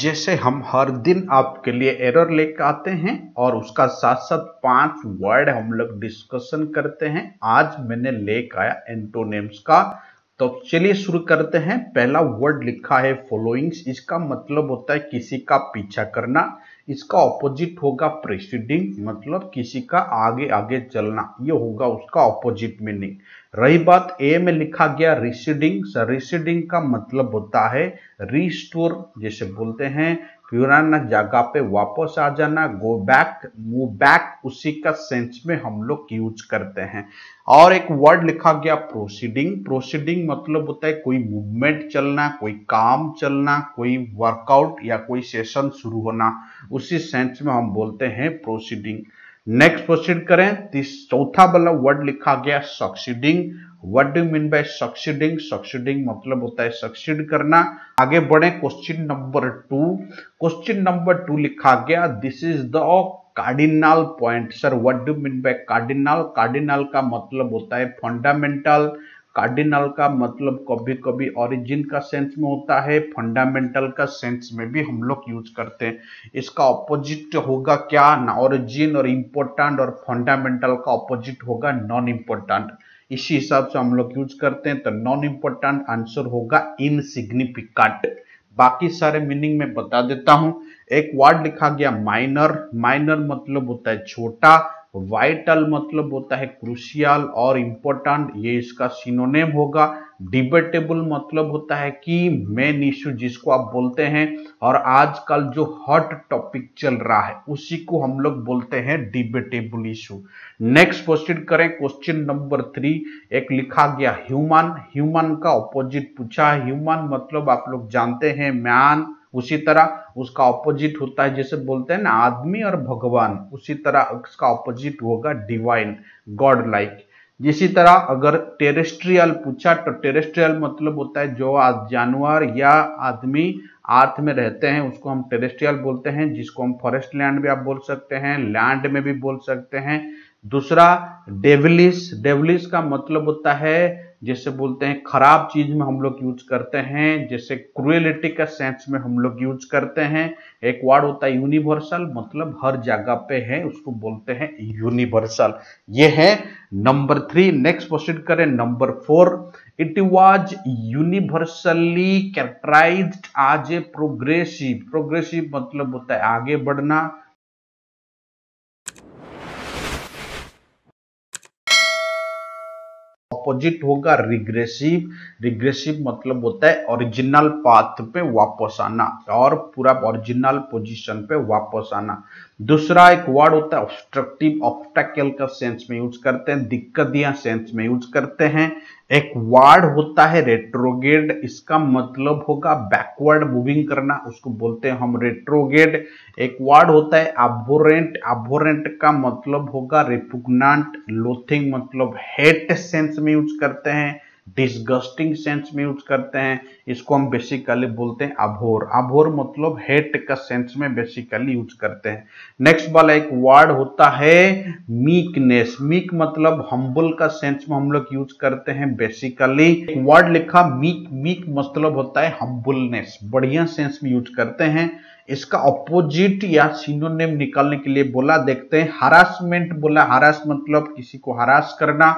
जैसे हम हर दिन आपके लिए एरर लेकर आते हैं और उसका साथ साथ 5 वर्ड हम लोग डिस्कशन करते हैं। आज मैंने लेकर आया एंटोनिम्स का। तो चलिए शुरू करते हैं। पहला वर्ड लिखा है फॉलोइंग्स। इसका मतलब होता है किसी का पीछा करना। इसका ऑपोजिट होगा प्रीसीडिंग, मतलब किसी का आगे आगे चलना, ये होगा उसका ऑपोजिट मीनिंग। रही बात ए में लिखा गया रिसीडिंग। रिसीडिंग का मतलब होता है रिस्टोर, जैसे बोलते हैं पुराना जगह पे वापस आ जाना, गो बैक, मूव बैक, उसी का सेंस में हम लोग यूज करते हैं। और एक वर्ड लिखा गया प्रोसीडिंग। प्रोसीडिंग मतलब होता है कोई मूवमेंट चलना, कोई काम चलना, कोई वर्कआउट या कोई सेशन शुरू होना, उसी सेंस में हम बोलते हैं प्रोसीडिंग। नेक्स्ट प्रोसीड करें। चौथा वाला वर्ड लिखा गया succeeding. What do mean by succeeding? Succeeding मतलब होता है सक्सीड करना। आगे बढ़े क्वेश्चन नंबर 2। क्वेश्चन नंबर 2 लिखा गया this is the cardinal point. Sir what do mean by cardinal? Cardinal का मतलब होता है फंडामेंटल। कार्डिनल का मतलब कभी कभी ओरिजिन का सेंस में होता है, फंडामेंटल का सेंस में भी हम लोग यूज करते हैं। इसका ऑपोजिट होगा क्या? ना ओरिजिन और इंपॉर्टेंट और फंडामेंटल का ऑपोजिट होगा नॉन इंपॉर्टेंट। इसी हिसाब से हम लोग यूज करते हैं। तो नॉन इंपॉर्टेंट आंसर होगा इनसिग्निफिकेंट। बाकी सारे मीनिंग में बता देता हूं। एक वर्ड लिखा गया माइनर। माइनर मतलब होता है छोटा। वाइटल मतलब होता है क्रूशियल और इंपॉर्टेंट, ये इसका सिनोनिम होगा। डिबेटेबल मतलब होता है कि मेन इश्यू जिसको आप बोलते हैं और आजकल जो हॉट टॉपिक चल रहा है उसी को हम लोग बोलते हैं डिबेटेबल इश्यू। नेक्स्ट प्रोसीड करें। Question number 3। एक लिखा गया ह्यूमन। ह्यूमन का ऑपोजिट पूछा है। ह्यूमन मतलब आप लोग जानते हैं मैन, उसी तरह उसका ऑपोजिट होता है, जैसे बोलते हैं ना आदमी और भगवान, उसी तरह उसका ऑपोजिट होगा डिवाइन, गॉड लाइक। इसी तरह अगर टेरेस्ट्रियल पूछा तो टेरेस्ट्रियल मतलब होता है जो जानवर या आदमी अर्थ में रहते हैं उसको हम टेरेस्ट्रियल बोलते हैं, जिसको हम फॉरेस्ट लैंड भी आप बोल सकते हैं, लैंड में भी बोल सकते हैं। दूसरा डेविलिश। डेविलिश का मतलब होता है जैसे बोलते हैं खराब चीज में हम लोग यूज करते हैं, जैसे क्रुएलिटी का सेंस में हम लोग यूज करते हैं। एक वर्ड होता है यूनिवर्सल, मतलब हर जगह पे है, उसको बोलते हैं यूनिवर्सल। ये है नंबर 3। नेक्स्ट प्रोसीड करें number 4। It was universally characterised as a progressive. Progressive मतलब होता है आगे बढ़ना। ऑपोजिट होगा रिग्रेसिव। रिग्रेसिव मतलब होता है ओरिजिनल पाथ पे वापस आना और पूरा ओरिजिनल पोजीशन पे वापस आना। दूसरा एक वर्ड होता है ऑब्स्ट्रक्टिव। ऑब्स्टैकल का सेंस में यूज करते हैं, दिक्कत या सेंस में यूज करते हैं। एक वर्ड होता है रेट्रोगेड। इसका मतलब होगा बैकवर्ड मूविंग करना, उसको बोलते हैं हम रेट्रोगेड। एक वर्ड होता है अबोरेंट। अबोरेंट का मतलब होगा रिपुग्नेंट। लोथिंग मतलब हेट सेंस में यूज करते हैं, डिसगस्टिंग सेंस में यूज करते हैं, इसको हम बेसिकली बोलते हैं अभोर। अभोर मतलब हेट का सेंस में बेसिकली यूज करते हैं। नेक्स्ट वाला एक वर्ड होता है मीकनेस। मीक मतलब हम्बल का सेंस में हम लोग यूज करते हैं बेसिकली। एक वर्ड लिखा मीक। मीक मतलब होता है हम्बलनेस, बढ़िया सेंस में यूज करते हैं। इसका ऑपोजिट या सिनोनिम निकालने के लिए बोला, देखते हैं। हरासमेंट बोला। हरास मतलब किसी को हरास करना,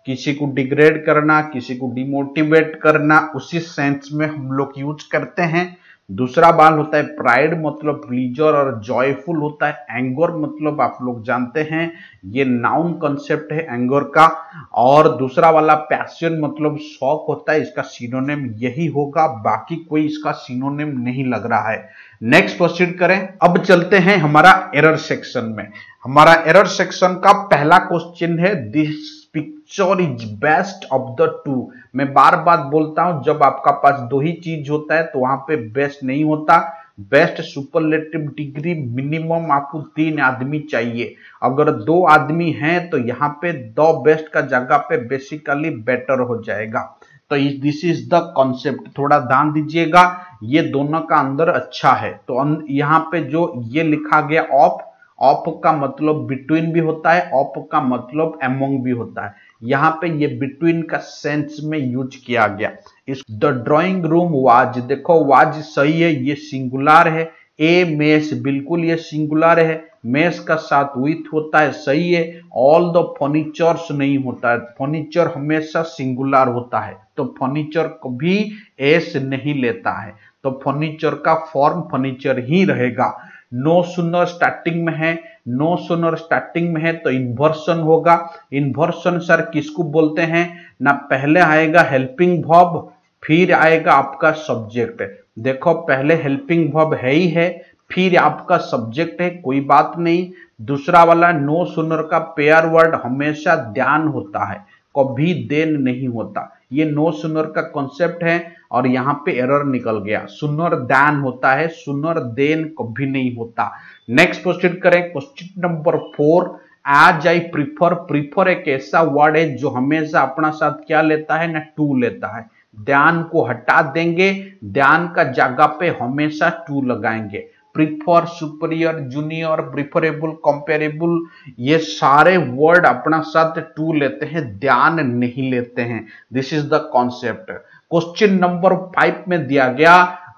किसी को डिग्रेड करना, किसी को डिमोटिवेट करना, उसी सेंस में हम लोग यूज करते हैं। दूसरा बाल होता है प्राइड, मतलब प्लीजर और जॉयफुल होता है। एंगर मतलब आप लोग जानते हैं ये नाउन कॉन्सेप्ट है एंगर का। और दूसरा वाला पैशन मतलब शौक होता है, इसका सिनोनिम यही होगा, बाकी कोई इसका सिनोनिम नहीं लग रहा है। नेक्स्ट प्रोसीड करें। अब चलते हैं हमारा एरर सेक्शन में। हमारा एरर सेक्शन का पहला क्वेश्चन है this picture is best of the two. मैं बार बार बोलता हूं जब आपका पास दो ही चीज होता है तो वहां पे बेस्ट नहीं होता। बेस्ट सुपरलेटिव डिग्री मिनिमम आपको 3 आदमी चाहिए। अगर 2 आदमी हैं तो यहाँ पे 2 बेस्ट का जगह पे बेसिकली बेटर हो जाएगा। तो दिस इज द कॉन्सेप्ट, थोड़ा ध्यान दीजिएगा, ये दोनों का अंदर अच्छा है। तो यहाँ पे जो ये लिखा गया ऑफ, ऑफ का मतलब बिटवीन भी होता है, ऑफ का मतलब अमोंग भी होता है। यहाँ पे ये बिटवीन का सेंस में यूज किया गया। इस द ड्राइंग रूम वाज, देखो वाज सही है, ये सिंगुलर है। ए मेस, बिल्कुल ये सिंगुलर है। मेस का साथ विथ होता है, सही है। ऑल द फर्नीचर्स नहीं होता है, फर्नीचर हमेशा सिंगुलर होता है, तो फर्नीचर कभी एस नहीं लेता है, तो फर्नीचर का फॉर्म फर्नीचर ही रहेगा। नो सुनर स्टार्टिंग में है, नो सुनर स्टार्टिंग में है तो इन्वर्सन होगा। इन्वर्सन सर किसको बोलते हैं ना, पहले आएगा हेल्पिंग वर्ब, फिर आएगा आपका सब्जेक्ट। देखो पहले हेल्पिंग वर्ब है ही है, फिर आपका सब्जेक्ट है, कोई बात नहीं। दूसरा वाला नो सुनर का पेयर वर्ड हमेशा ध्यान होता है, कभी देन नहीं होता। ये नो सुनर का कॉन्सेप्ट है और यहाँ पे एरर निकल गया, सुनर दैन होता है, सुनर देन कभी नहीं होता। नेक्स्ट प्रोसीड करें, question number 4। As I prefer, prefer एक ऐसा वर्ड है जो हमेशा अपना साथ क्या लेता है ना, टू लेता है। ध्यान को हटा देंगे, ध्यान का जगह पे हमेशा टू लगाएंगे। Prefer, superior, junior, preferable, comparable, ये सारे वर्ड अपना साथ टू लेते हैं, ध्यान नहीं लेते हैं। This is the concept. Question number 5 में दिया गया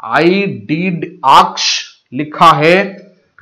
आई डिड आस्क लिखा है,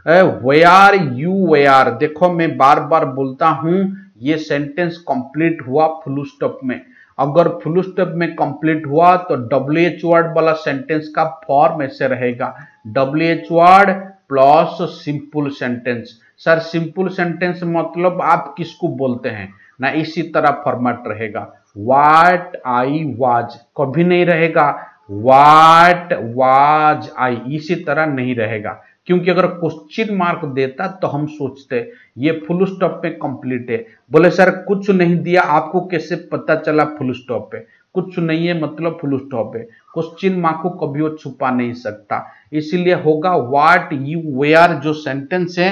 वेयर यू वेयर। देखो मैं बार बार बोलता हूं, ये सेंटेंस कंप्लीट हुआ फुल स्टॉप में। अगर फुल स्टॉप में कंप्लीट हुआ तो WH वर्ड वाला सेंटेंस का फॉर्म ऐसे रहेगा, WH word plus simple sentence. Sir simple sentence मतलब आप किसको बोलते हैं ना, इसी तरह फॉर्मेट रहेगा। व्हाट आई वाज कभी नहीं रहेगा, व्हाट वाज आई इसी तरह नहीं रहेगा, क्योंकि अगर क्वेश्चन मार्क देता तो हम सोचते ये फुल स्टॉप पे कंप्लीट है। बोले सर कुछ नहीं दिया, आपको कैसे पता चला फुल स्टॉप पे? कुछ नहीं है मतलब फुल स्टॉप है, क्वेश्चन मार्क को कभी वो छुपा नहीं सकता, इसलिए होगा व्हाट यू वेयर। जो सेंटेंस है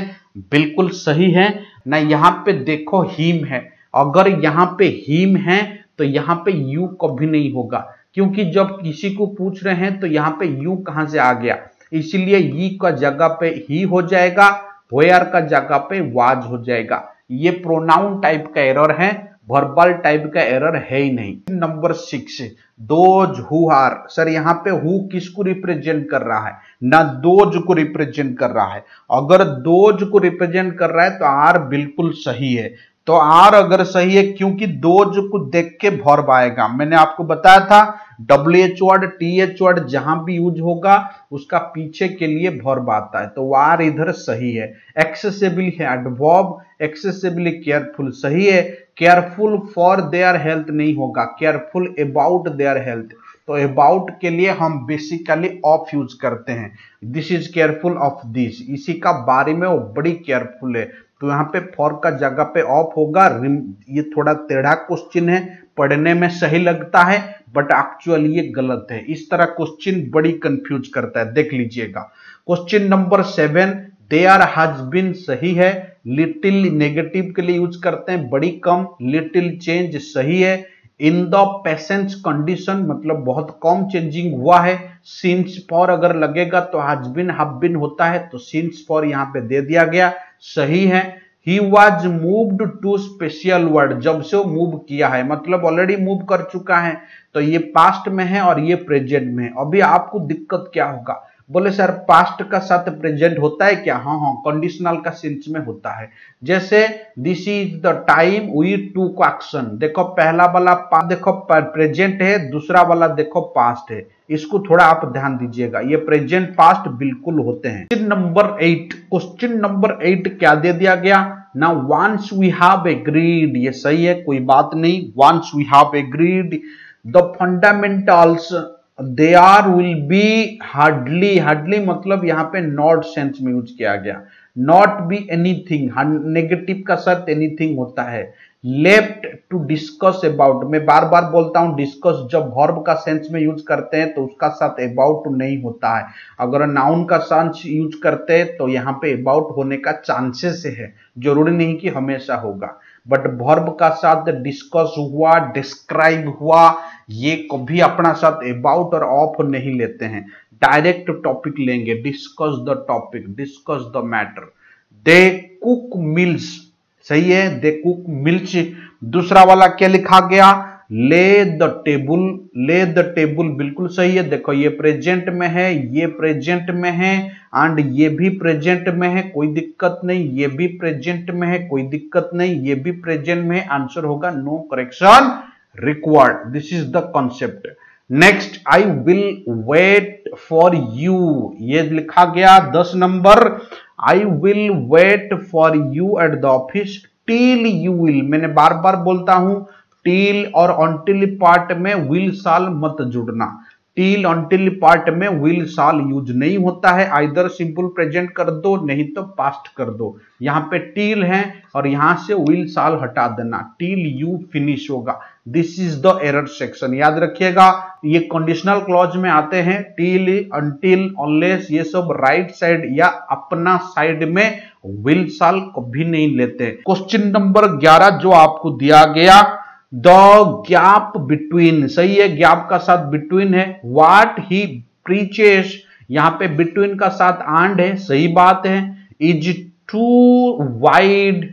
बिल्कुल सही है ना। यहाँ पे देखो हिम है, अगर यहाँ पे हिम है तो यहाँ पे यू कभी नहीं होगा, क्योंकि जब किसी को पूछ रहे हैं तो यहाँ पे यू कहां से आ गया, इसीलिए ई का जगह पे ही हो जाएगा, वेयर का जगह पे वाज हो जाएगा। ये प्रोनाउन टाइप का एरर है, वर्बल टाइप का एरर है ही नहीं। Number 6, those who are. Sir यहाँ पे हु किसको रिप्रेजेंट कर रहा है ना, दोज को रिप्रेजेंट कर रहा है। अगर दोज को रिप्रेजेंट कर रहा है तो आर बिल्कुल सही है, तो आर अगर सही है क्योंकि दोज को देख के वर्ब आएगा। मैंने आपको बताया था WH वर्ड TH वर्ड जहां भी यूज होगा उसका पीछे के लिए वर्ब आता है, तो आर इधर सही है। एक्सेसिबल है एडवर्ब, एक्सेसिबली केयरफुल सही है। केयरफुल फॉर देयर हेल्थ नहीं होगा, केयरफुल अबाउट देयर हेल्थ, तो अबाउट के लिए हम बेसिकली ऑफ यूज करते हैं। This is careful of this, इसी का बारे में वो बड़ी केयरफुल है, तो यहाँ पे फॉर का जगह पे ऑफ होगा। ये थोड़ा टेढ़ा क्वेश्चन है, पढ़ने में सही लगता है बट एक्चुअली ये गलत है। इस तरह क्वेश्चन बड़ी कंफ्यूज करता है, देख लीजिएगा। Question number 7, there has been सही है। लिटिल नेगेटिव के लिए यूज करते हैं, बड़ी कम। लिटिल चेंज सही है। इन द पेशेंस कंडीशन मतलब बहुत कम चेंजिंग हुआ है। सिंस फॉर अगर लगेगा तो हैज बीन होता है, तो सिंस फॉर यहाँ पे दे दिया गया, सही है। He was moved to special word, जब से वो मूव किया है मतलब ऑलरेडी मूव कर चुका है, तो ये पास्ट में है और ये प्रेजेंट में है। अभी आपको दिक्कत क्या होगा, बोले सर पास्ट का साथ प्रेजेंट होता है क्या? हाँ हाँ, कंडीशनल का सेंस में होता है। जैसे this is the time we took action, देखो पहला वाला देखो प्रेजेंट है, दूसरा वाला देखो पास्ट है, इसको थोड़ा आप ध्यान दीजिएगा, ये प्रेजेंट पास्ट बिल्कुल होते हैं। क्वेश्चन नंबर 8 क्या दे दिया गया ना, वंस वी हैव एग्रीड, ये सही है कोई बात नहीं। Once we have agreed the fundamentals there will be hardly, hardly मतलब यहाँ पे नॉट सेंस में यूज किया गया। नॉट बी एनीथिंग, नेगेटिव का साथ एनीथिंग होता है। लेफ्ट टू डिस्कस अबाउट, मैं बार बार बोलता हूं डिस्कस जब वर्ब का सेंस में यूज करते हैं तो उसका साथ अबाउट नहीं होता है। अगर नाउन का सेंस यूज करते हैं तो यहाँ पे अबाउट होने का चांसेस है, जरूरी नहीं कि हमेशा होगा, बट वर्ब का साथ डिस्कस हुआ, डिस्क्राइब हुआ, ये कभी अपना साथ अबाउट और ऑफ नहीं लेते हैं, डायरेक्ट टॉपिक लेंगे। Discuss the topic, discuss the matter. They cook mills, सही है, दे कुक मिल्स। दूसरा वाला क्या लिखा गया ले द टेबल, ले द टेबल बिल्कुल सही है। देखो ये प्रेजेंट में है, ये प्रेजेंट में है एंड ये भी प्रेजेंट में है, कोई दिक्कत नहीं। ये भी प्रेजेंट में है, कोई दिक्कत नहीं। ये भी प्रेजेंट में है, आंसर होगा no correction required. This is the concept. Next, I will wait for you, ये लिखा गया 10 नंबर। I will wait for you at the office till you will. मैंने बार बार बोलता हूं टिल और अनटिल पार्ट में विल साल मत जुड़ना। टिल अनटिल पार्ट में विल साल यूज नहीं होता है। आइदर सिंपल प्रेजेंट कर दो, नहीं तो पास्ट कर दो। यहां पे टिल है और यहां से विल साल हटा देना, टिल यू फिनिश होगा। This is the error section, याद रखिएगा। ये कंडीशनल क्लॉज में आते हैं, टिल, अनटिल, अनलेस, ये सब राइट साइड या अपना साइड में विल साल कभी नहीं लेते। क्वेश्चन नंबर 11 जो आपको दिया गया, द गैप बिटवीन, सही है, गैप का साथ बिटवीन है। व्हाट ही प्रीचेस, यहां पे बिटवीन का साथ एंड है, सही बात है। Is too wide,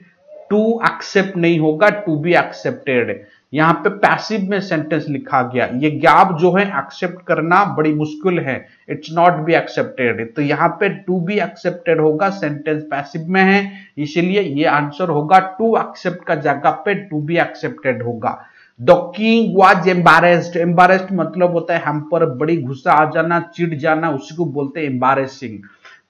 to accept नहीं होगा, टू बी एक्सेप्टेड। यहां पे पैसिव में सेंटेंस लिखा गया, ये गैप जो है एक्सेप्ट करना बड़ी मुश्किल है, इट्स नॉट बी एक्सेप्टेड। तो यहां पे टू बी एक्सेप्टेड होगा, सेंटेंस पैसिव में है, इसलिए ये आंसर होगा टू एक्सेप्ट का जगह पे टू बी एक्सेप्टेड होगा। द किंग वाज एम्बारेस्ड, एम्बारेस्ड मतलब होता है हम पर बड़ी गुस्सा आ जाना, चिढ़ जाना, उसी को बोलते हैं एम्बारेसिंग।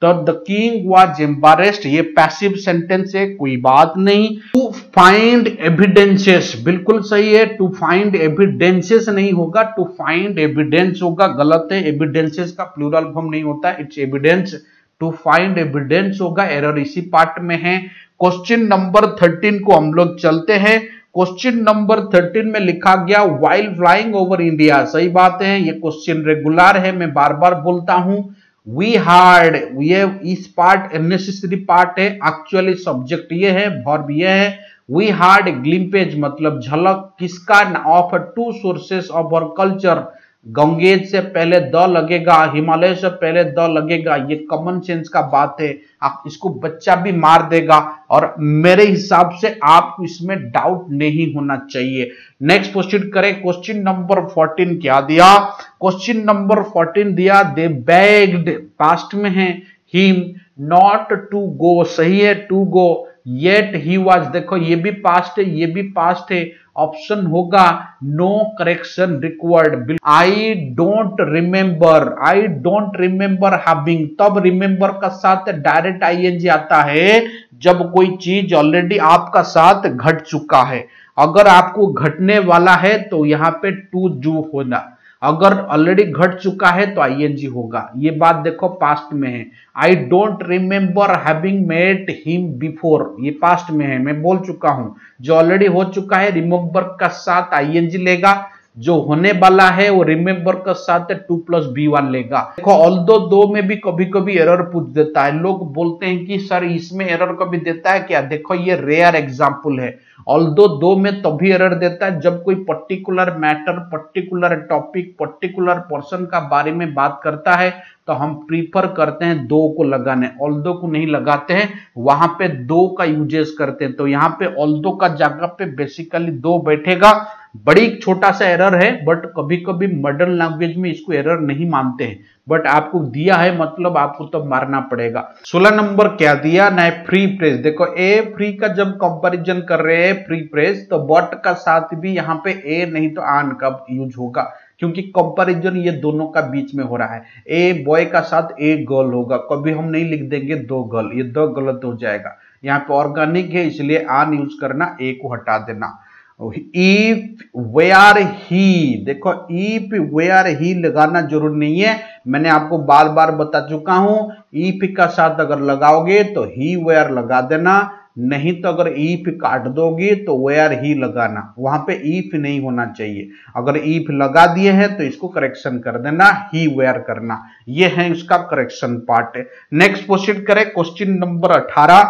तो द किंग वाज एम्बारेस्ड, ये पैसिव सेंटेंस है, कोई बात नहीं। टू फाइंड एविडेंसेस, बिल्कुल सही है। टू फाइंड एविडेंसेस नहीं होगा, टू फाइंड एविडेंस होगा, गलत है। एविडेंसेस का प्लूरल फॉर्म नहीं होता, it's evidence. To find evidence होगा, एरर इसी पार्ट में है। क्वेश्चन नंबर 13 को हम लोग चलते हैं। क्वेश्चन नंबर 13 में लिखा गया व्हाइल फ्लाइंग ओवर इंडिया, सही बात है, ये क्वेश्चन रेगुलर है, मैं बार बार बोलता हूं। वी हार्ड, ये इस पार्ट नेसेसरी पार्ट है, एक्चुअली सब्जेक्ट ये है, वर्ब ये है। वी हार्ड ग्लिम्पेज मतलब झलक, किसका, of two sources of our culture. Ganges से पहले द लगेगा, हिमालय से पहले द लगेगा, ये कॉमन सेंस का बात है। आप इसको बच्चा भी मार देगा और मेरे हिसाब से आपको इसमें डाउट नहीं होना चाहिए। नेक्स्ट क्वेश्चन करें। क्वेश्चन नंबर 14 क्या दिया? क्वेश्चन नंबर 14 दिया दे बेग्ड, पास्ट में है, हिम नॉट टू गो, सही है, to go, yet he was, देखो ये भी पास्ट है, ये भी पास्ट है, ऑप्शन होगा no correction required. I don't remember, I don't remember having, तब रिमेंबर का साथ डायरेक्ट आईएनजी आता है जब कोई चीज ऑलरेडी आपका साथ घट चुका है। अगर आपको घटने वाला है तो यहां पे टू डू होना, अगर ऑलरेडी घट चुका है तो आईएनजी होगा। ये बात देखो पास्ट में है। I don't remember having met him before, ये पास्ट में है, मैं बोल चुका हूं। जो ऑलरेडी हो चुका है रिमेंबर का साथ आईएनजी लेगा, जो होने वाला है वो रिमेंबर का साथ 2+B1 लेगा। देखो ऑल्दो दो में भी कभी कभी एरर पूछ देता है, लोग बोलते हैं कि सर इसमें एरर कभी देता है क्या? देखो ये रेयर एग्जांपल है। ऑल्दो दो में तभी एरर देता है जब कोई particular matter, particular topic, particular person का बारे में बात करता है तो हम प्रीफर करते हैं दो को लगाने, ऑल्दो को नहीं लगाते हैं, वहां पे दो का यूजेस करते हैं। तो यहाँ पे ऑल्दो का जगह पे बेसिकली दो बैठेगा। बड़ी छोटा सा एरर है, बट कभी कभी मॉडर्न लैंग्वेज में इसको एरर नहीं मानते हैं, बट आपको दिया है मतलब आपको तब मारना पड़ेगा। 16 नंबर क्या दिया ना, फ्री प्रेस। देखो ए फ्री का जब कंपैरिजन कर रहे हैं फ्री प्रेस, तो बट का साथ भी यहाँ पे ए नहीं तो आन का यूज होगा, क्योंकि कंपैरिजन ये दोनों का बीच में हो रहा है। ए बॉय का साथ ए गर्ल होगा, कभी हम नहीं लिख देंगे दो गर्ल, ये दो गलत हो जाएगा। यहाँ पे ऑर्गेनिक है इसलिए आन यूज करना, ए को हटा देना। इफ वेयर ही, देखो इफ वेयर ही लगाना जरूर नहीं है, मैंने आपको बार बार बता चुका हूं। इफ का साथ अगर लगाओगे तो ही वेयर लगा देना, नहीं तो अगर इफ काट दोगे तो वेयर ही लगाना, वहां पे इफ नहीं होना चाहिए। अगर इफ लगा दिए हैं तो इसको करेक्शन कर देना, ही वेयर करना, ये है इसका करेक्शन पार्ट है। नेक्स्ट क्वेश्चन करें, क्वेश्चन नंबर 18।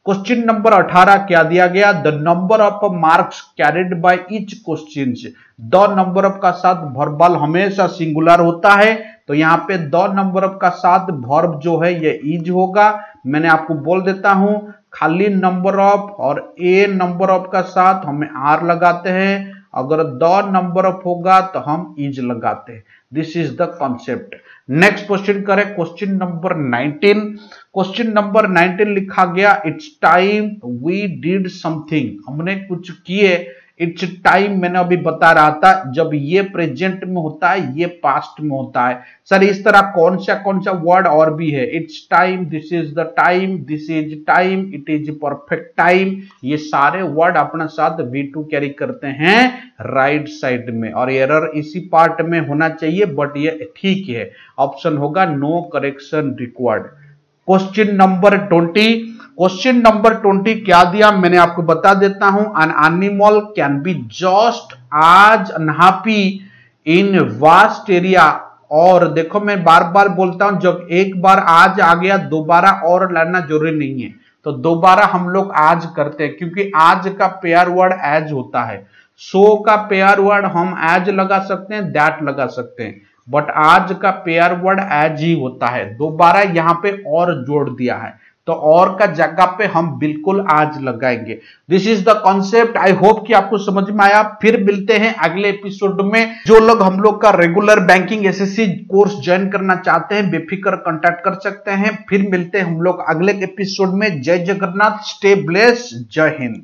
क्वेश्चन नंबर 18 क्या दिया गया? The number of marks carried by each question. The number of का साथ वर्बल हमेशा सिंगुलर होता है, तो यहाँ पे द नंबर ऑफ का साथ वर्ब जो है ये इज होगा। मैंने आपको बोल देता हूं, खाली नंबर ऑफ और ए नंबर ऑफ का साथ हमें आर लगाते हैं, अगर द नंबर ऑफ होगा तो हम इज लगाते हैं। This is the concept. Next question करें, क्वेश्चन नंबर 19। क्वेश्चन नंबर 19 लिखा गया, it's time we did something. हमने कुछ किए। इट्स टाइम मैंने अभी बता रहा था, जब ये प्रेजेंट में होता है, ये पास्ट में होता है। सर इस तरह कौन सा वर्ड और भी है? It's time, this is the time, this is time, it is perfect time. ये सारे वर्ड अपने साथ V2 कैरी करते हैं राइट साइड में, और एरर इसी पार्ट में होना चाहिए, बट ये ठीक है। ऑप्शन होगा no correction required. Question number 20। Question number 20 क्या दिया मैंने आपको बता देता हूं। An animal can be just as unhappy in vast area. और देखो मैं बार बार बोलता हूं, जब एक बार आज आ गया दोबारा और लाना जरूरी नहीं है, तो दोबारा हम लोग आज करते हैं, क्योंकि आज का पेयर वर्ड एज होता है। सो का पेयर वर्ड हम एज लगा सकते हैं, दैट लगा सकते हैं, बट आज का पेयर वर्ड एज ही होता है। दोबारा यहां पे और जोड़ दिया है, तो और का जगह पे हम बिल्कुल आज लगाएंगे। This is the concept. I hope कि आपको समझ में आया। फिर मिलते हैं अगले एपिसोड में। जो लोग हम लोग का regular banking SSC course join करना चाहते हैं, बेफिक्र कांटेक्ट कर सकते हैं। फिर मिलते हैं हम लोग अगले एपिसोड में। जय जगन्नाथ, स्टे ब्लेस्ड, जय हिंद।